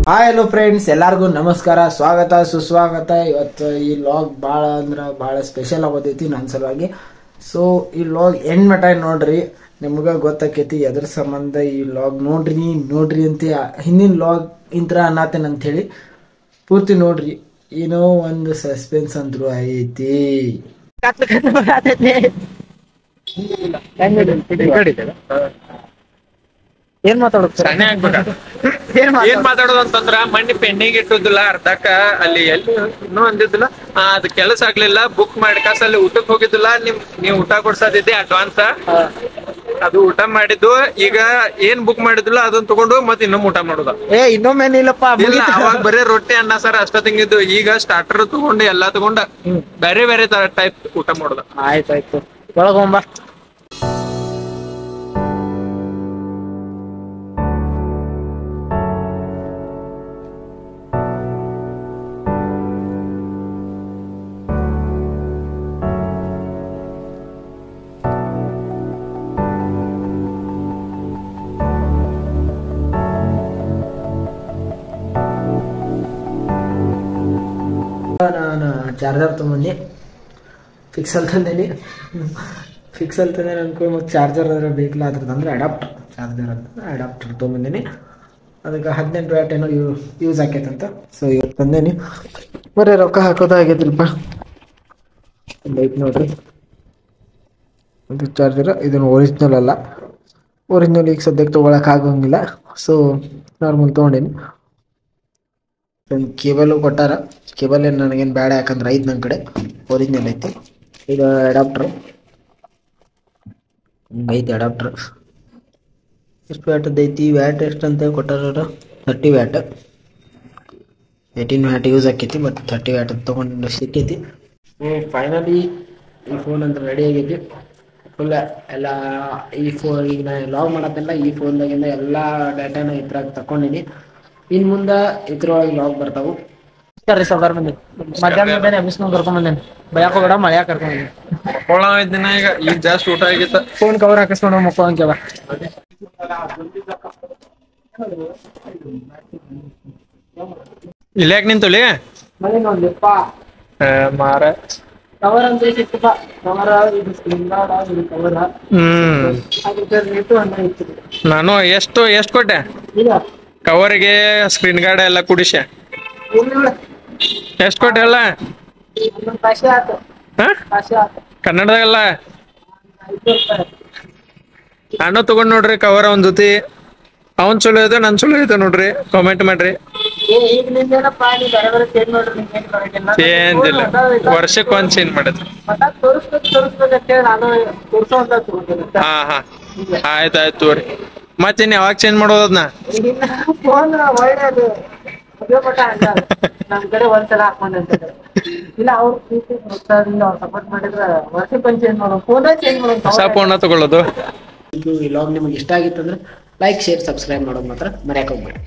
Hi hello friends, ಎಲ್ಲರಿಗೂ ನಮಸ್ಕಾರ, ಸ್ವಾಗತ ಸುಸ್ವಾಗತ. ಇವತ್ತು ಈ ಲಾಗ್ ಭಾಳ ಅಂದ್ರೆ ಭಾಳ ಸ್ಪೆಷಲ್ ಆಗೋದೈತಿ ನನ್ನ ಸಲುವಾಗಿ. ಸೊ ಈ ಲಾಗ್ ಎಂಡ್ ಮಟ ನೋಡ್ರಿ, ನಿಮ್ಗೆ ಗೊತ್ತಾಕೈತಿ ಎದ್ರ ಸಂಬಂಧ ಈ ಲಾಗ್ ನೋಡ್ರಿ ಅಂತ ಹಿಂದಿನ ಲಾಗ್ ಇಂತ್ರ ಅನ್ನತ್ತೇನೆ ಅಂತ ಹೇಳಿ ಪೂರ್ತಿ ನೋಡ್ರಿ. ಏನೋ ಒಂದು ಸಸ್ಪೆನ್ಸ್ ಅಂತೂ ಐತಿ. ಏನ್ ಮಾತಾಡೋದು ಏನ್ ಮಾತಾಡೋದು ಅಂತಂದ್ರ ಮಣ್ಣಿ ಪೆಂಡಿಂಗ್ ಇಟ್ಟುದಿಲ್ಲ ಅರ್ಧಕ್ಕ ಅಲ್ಲಿ ಎಲ್ಲಿ ಇನ್ನೂ ಅಂದಿದ್ದಿಲ್ಲ. ಅದ್ ಕೆಲಸ ಆಗ್ಲಿಲ್ಲ, ಬುಕ್ ಮಾಡಿ ಕಾಸ ಅಲ್ಲಿ ಊಟಕ್ ಹೋಗಿದ್ದಿಲ್ಲ. ನೀವ್ ಊಟ ಕೊಡ್ಸದಿದ್ದೆ ಅಡ್ವಾನ್ಸ್, ಅದು ಊಟ ಮಾಡಿದ್ದು. ಈಗ ಏನ್ ಬುಕ್ ಮಾಡಿದ್ದಿಲ್ಲ ಅದನ್ನ ತಗೊಂಡು ಮತ್ತೆ ಇನ್ನೊಮ್ಮೆ ಊಟ ಮಾಡೋದ. ಇನ್ನೊಮ್ಮೇನಿಲ್ಲಪ್ಪ, ಅವಾಗ ಬರೀ ರೊಟ್ಟಿ ಅನ್ನ ಸಾರ ಅಷ್ಟ ತಿಂಗಿದ್ದು. ಈಗ ಸ್ಟಾರ್ಟರ್ ತಗೊಂಡು ಎಲ್ಲಾ ತಗೊಂಡ ಬೇರೆ ಬೇರೆ ತರ ಟೈಪ್ ಊಟ ಮಾಡೋದ. ಆಯ್ತಾಯ್ತು, ಒಳಗೊಂಬ. ನಾನು ಚಾರ್ಜರ್ ತೊಗೊಂಡು ಫಿಕ್ಸಲ್ ತಂದೇನಿ. ಫಿಕ್ಸಲ್ ತಂದೆ ಅನ್ಕೊಂಡು ಮತ್ತು ಚಾರ್ಜರ್ ಅಂದ್ರೆ ಬೇಕಿಲ್ಲ, ಅದ್ರದ್ದು ಅಂದರೆ ಅಡಾಪ್ಟರ್. ಚಾರ್ಜರ್ ಅಂತ ಅಡಾಪ್ಟರ್ ತೊಗೊಂಬಂದೇನಿ. ಅದಕ್ಕೆ 18 ವ್ಯಾಟ್ ಏನೋ ಯೂಸ್ ಆಕೈತಂತ. ಸೊ ಇವತ್ತು ತಂದೇನಿ. ಬರೀ ರೊಕ್ಕ ಹಾಕೋದಾಗೈತಿಲ್ಪ. ಲೈಟ್ ನೋಡ್ರಿ, ಇದು ಚಾರ್ಜರ್. ಇದನ್ನು ಒರಿಜಿನಲ್ ಅಲ್ಲ. ಒರಿಜಿನಲ್ ಈಗ ಸದ್ಯಕ್ಕೆ ತೊಗೊಳಕ್ಕೆ ಆಗೋಂಗಿಲ್ಲ. ಸೊ ನಾರ್ಮಲ್ ತೊಗೊಂಡೇನಿ. ಕೇಬಲು ಕೊಟ್ಟಾರ. ಕೇಬಲ್ ಏನು ನನಗೇನು ಬೇಡ, ಯಾಕಂದ್ರೆ ಐದು ನನ್ನ ಕಡೆ ಒರಿಜಿನಲ್ ಐತಿ. ಇದು ಅಡಾಪ್ಟರ್ ಐತಿ. ಅಡಾಪ್ಟರ್ ಎಷ್ಟು ವ್ಯಾಟದ್ದು ಐತಿ? ವ್ಯಾಟ್ ಎಷ್ಟು ಅಂತ ಕೊಟ್ಟಾರ? 30 ವ್ಯಾಟ್. 18 ವ್ಯಾಟ್ ಯೂಸ್ ಆಕೈತಿ, ಬಟ್ 30 ವ್ಯಾಟ್ ತೊಗೊಂಡು ಸಿಕ್ಕೈತಿ. ಫೈನಲಿ ಈ ಫೋನ್ ಅಂತ ರೆಡಿ ಆಗೈತಿ ಫುಲ್. ಎಲ್ಲ ಈ ಫೋನ್ ಈಗ ನಾನು ಲಾಗ್ ಮಾಡತ್ತೆಲ್ಲ ಈ ಫೋನ್ದಾಗಿಂದ ಎಲ್ಲ ಡಾಟಾನ ಇದ್ರಾಗ ತಗೊಂಡಿನಿ. ಇನ್ ಮುಂದೆ ಇದ್ರೊಳಗೆ ಲಾಗ್ ಬರ್ತಾವು. ಸರಿ ಸರ್, ಬಂದಿ ಮಧ್ಯಾಹ್ನ ಅಭಿಸ್ಕೊಂಡು ಕರ್ಕೊಂಬಂದೇನೆ. ಬಯಾಕ ಬೇಡ, ಮಳೆಯಾಗ ಕರ್ಕೊಂಬಂದೇನೆ. ಈಗ ಜಾಸ್ತಿ ಊಟ ಆಗಿತ್ತ. ಫೋನ್ ಕವರ್ ಹಾಕಿಸ್ಕೊಂಡು ಮಕ್ಕಳಂಕ್ಯವ. ಇಲ್ಲ ಯಾಕೆ ನಿಂತೊಲಿ ಮನೆ ನೋಡ್ಲಿಪ್ಪ, ಮಾರ ಕವರ್ ಅಂತ ಸಿಕ್ತಪ್ಪ. ಕವರ್ ಇದು ಸ್ಕ್ರೀನ್ ಗಾರ್ಡ್, ಇದು ಕವರ್. ಅದಕ್ಕೆ ರೇಟು ಹಂಗೆ ಇತ್ತು. ನಾನು ಎಷ್ಟು ಕೊಟ್ಟೆ ಇಲ್ಲ ಕವರ್ಗೆ, ಸ್ಕ್ರೀನ್ ಗಾರ್ಡ್ ಎಲ್ಲ ಕುಡಿಸಿ? ಎಷ್ಟು ಕೊಟ್ಟೆ ಎಲ್ಲ? ಕಾಶಿ ಆಯ್ತು, ಕಾಶಿ ಆಯ್ತು. ಕನ್ನಡದಾಗಲ್ಲ? 5 ರೂಪಾಯಿ. ನಾನು ತಗೊಂಡ್ ನೋಡ್ರಿ ಕವರ್ ಒಂದ್ ಜೊತೆ. ಅವನ್ ಚಲೋ ಐತೆ, ನನ್ ಚಲೋ ಐತೆ ನೋಡ್ರಿ, ಕಾಮೆಂಟ್ ಮಾಡ್ರಿ. ಈಗ ನಿಂದೇನಪ್ಪ, ನೀವು ಬೇರೆ ಬೇರೆ ಚೇಂಜ್ ನೋಡ್ರಿ. ನಿಮ್ಗೇನು ಬರೋಂಗಿಲ್ಲ. ಚೇಂಜ್ ಇಲ್ಲ, ವರ್ಷಕ್ಕೆ ಒಂದ್ ಚೇಂಜ್ ಮಾಡಿದ್ರಿ. ಮತ್ತೆ ತೋರಿಸ್ಬೇಕಂತೇಳಿ ನಾನು ತೋರಿಸೋಂತ ತಗೊಂಡಿದ್ದೆ. ಹಾ ಆಯ್ತಾಯ್ತು ತೋರಿ. ಮತ್ತೇನ್ ಯಾವಾಗ ಚೇಂಜ್ ಮಾಡೋದನ್ನ? ಫೋನ್ ಒಳ್ಳೇದು ಅದೇ ಮಟ್ಟ ಹಂಗ ನಮ್ ಕಡೆ ಒಂದ್ಸಲ ಹಾಕೊಂಡಂತ ಇಲ್ಲ. ಅವ್ರು ಸಪೋರ್ಟ್ ಮಾಡಿದ್ರೆ ವರ್ಷಕ್ಕೊಂದು ಚೇಂಜ್ ಮಾಡೋ ಫೋನ್ ಚೇಂಜ್ ಮಾಡೋ. ಹೊಸ ಫೋನ್ ತಗೊಳ್ಳೋದು. ಇದು ಈ ಲಾಗ್ ನಿಮಗೆ ಇಷ್ಟ ಆಗಿತ್ತು ಅಂದ್ರೆ ಲೈಕ್, ಶೇರ್, ಸಬ್ಸ್ಕ್ರೈಬ್ ಮಾಡೋದು ಮಾತ್ರ ಮರ್ಯಾಕ ಹೋಗ್ಬೇಡಿ.